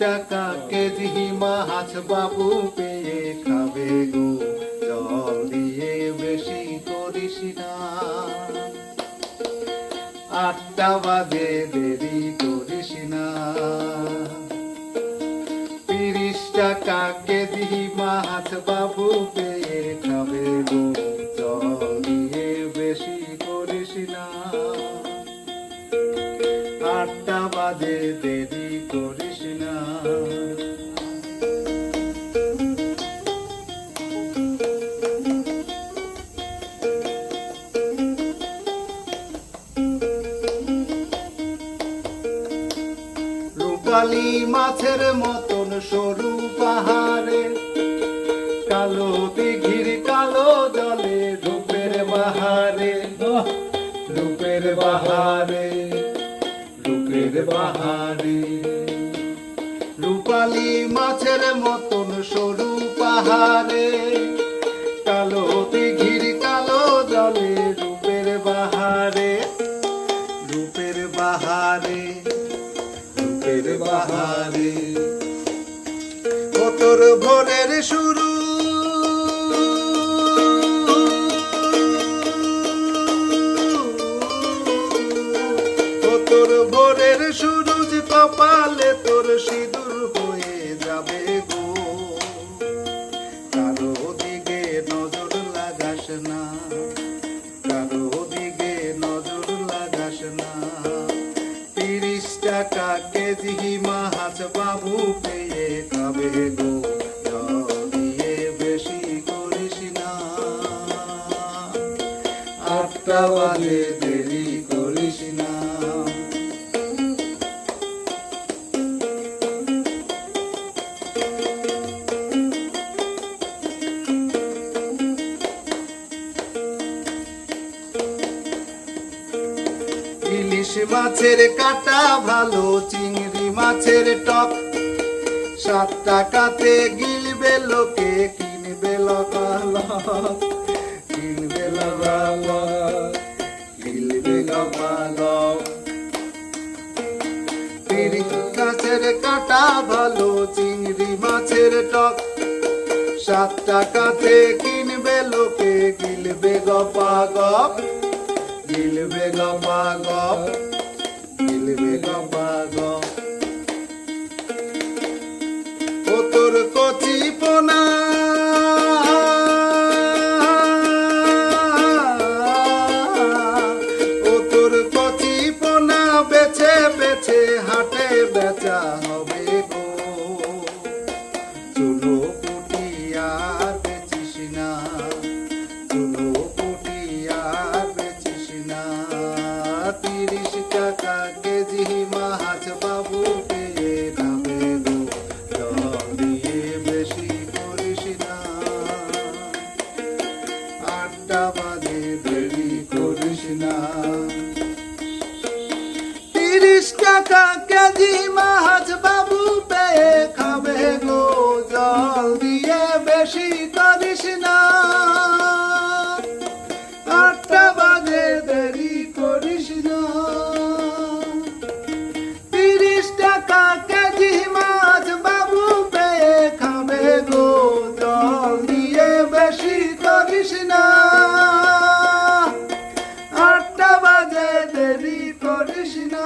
টাকা কেজি মাছ বাবু পেয়ে খাবে গো, জল দিয়ে বেশি করিস না। 8টা বাজে দেরি করিস না। 30 টাকা কেজি মাছ বাবু পেয়ে খাবে গো, জল দিয়ে বেশি করিস না। 8টা বাজে দেরি করিস না। রূপালী মাছের মতন সরু পাহাড়ে, কালো দিঘির কালো জলে রূপের বাহারে, রূপের বাহারে, রূপের বাহারে। রূপালী মাছের মতন সরু পাহাড়ে, কালো দিঘির কালো জলে রূপের বাহারে, রূপের বাহারে, রূপের বাহারে। ও তোর ভোরের শুরু, ও তোর ভোরের সূরজ কপালে তোর সিঁদুর হয়ে যাবে গো। কারো দিকে নজর লাগাস না, কারো দিকে নজর লাগাস না। 30 টাকা কেজি মাছ বাবু পেয়ে খাবে গো, জল দিয়ে বেশি করিস না। 8টা বাজে দেরি করিস না। ইলিশ মাছের কাটা ভালো, চিংড়ি মাছের টক। 7 টাকাতে গিলবে লোকে, কিনবে লগালগ, কিনবে লগালগ, গিলবে লগালগ। 30 মাছের কাটা ভালো, চিংড়ি মাছের টক। 7 টাকাতে কিনবে লোকে, গিলবে গপাগপ, গিলবে গপাগপ, গিলবে গপাগপ। ও তোর কচি পোনা, ও তোর কচি পোনা বেছে বেছে হাটে বেচা হবে গো। চুলো পুটি আর বেচিস না, চুলো পুটি আর বেচিস না। 30 টাকা কেজি মাছ বাবু পেয়ে খাবে গো, জল দিয়ে বেশি করিস না। 8টা বাজে দেরি করিস না। 30 টাকা কেজি মাছ বাবু পেয়ে খাবে গো, জল দিয়ে বেশি করিস না। 8টা বাজে দেরি করিস না। 30 টাকা কেজি মাছ বাবু পেয়ে খাবে গো, জল দিয়ে বেশি করিস না। 8টা বাজে দেরি করিস না।